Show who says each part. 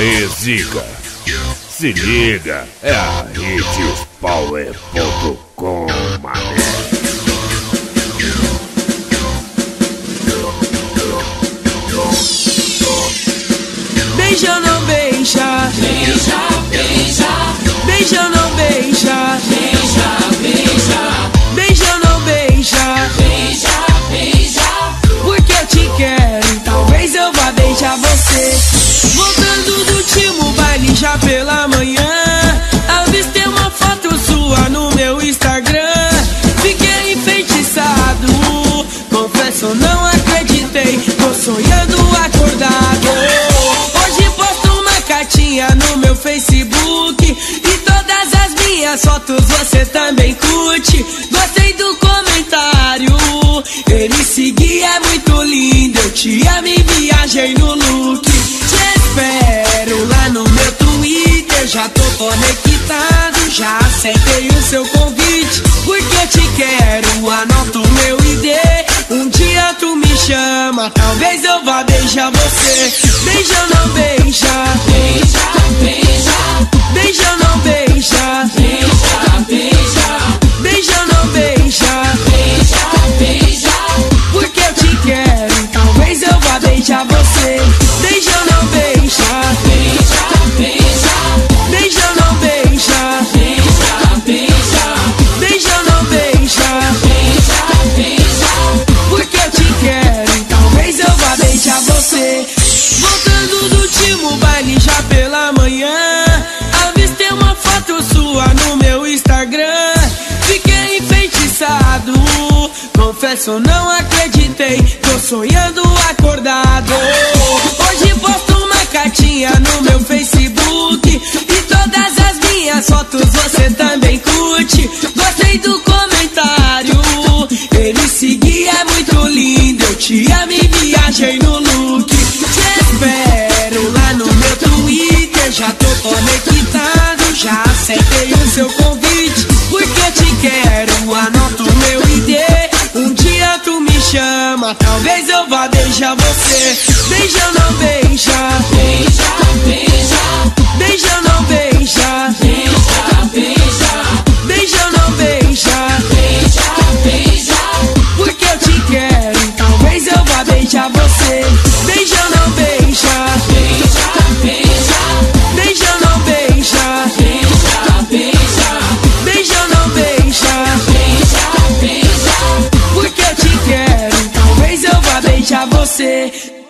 Speaker 1: aí, Zica, se liga, é a HitsPower.com, mané.
Speaker 2: Beija ou não beija?
Speaker 3: Beija, beija.
Speaker 2: Beija ou não beija?
Speaker 3: Beija, beija.
Speaker 2: Beija ou não beija?
Speaker 3: Beija, beija.
Speaker 2: Porque eu te quero, talvez eu vá beijar você. Voltando do último baile já pela manhã, avistei uma foto sua no meu Instagram. Fiquei enfeitiçado, confesso não acreditei, tô sonhando acordado. Hoje posto uma cartinha no meu Facebook e todas as minhas fotos você também curte. Gostei do comentário, ele seguia, é muito lindo, eu te amo e viajei no look. Te espero lá no meu Twitter, já tô conectado, já aceitei o seu convite. Porque eu te quero, anota o meu ID, um dia tu me chama, talvez eu vá beijar você. Beija ou não beija?
Speaker 3: Beija, beija.
Speaker 2: Beija ou não beija?
Speaker 3: Beija, beija.
Speaker 2: Beija ou não beija?
Speaker 3: Beija, beija.
Speaker 2: Porque eu te quero, talvez eu vá beijar você. Beija ou não beija?
Speaker 3: Beija, beija.
Speaker 2: Beija ou não beija?
Speaker 3: Beija, beija.
Speaker 2: Beija ou não beija?
Speaker 3: Beija, beija.
Speaker 2: Porque eu te quero, talvez eu vá beijar você. Voltando do último baile já pela manhã, avistei uma foto sua no meu Instagram. Fiquei enfeitiçado, confesso não acreditei, tô sonhando acordado. Hoje posto uma cartinha no meu Facebook e todas as minhas fotos você também curte. Gostei do comentário, ele seguia, é muito lindo, eu te amo e viajei no look. Te espero lá no meu Twitter, já tô conectado, já aceitei o seu convite. Porque eu te quero, anota o meu ID, um dia tu me chama, talvez eu vá beijar você. Beija ou não beija?
Speaker 3: Beija, beija.
Speaker 2: Beija ou não beija?
Speaker 3: Beija, beija.
Speaker 2: Beija ou não beija?
Speaker 3: Beija, beija.
Speaker 2: Porque eu te quero, talvez eu vá beijar você. Beija ou não beija?
Speaker 3: Beija, beija.
Speaker 2: Beija ou não beija?
Speaker 3: Beija, beija.
Speaker 2: Beija ou não beija?
Speaker 3: Beija, beija.
Speaker 2: Porque eu te quero, talvez eu vá beijar você.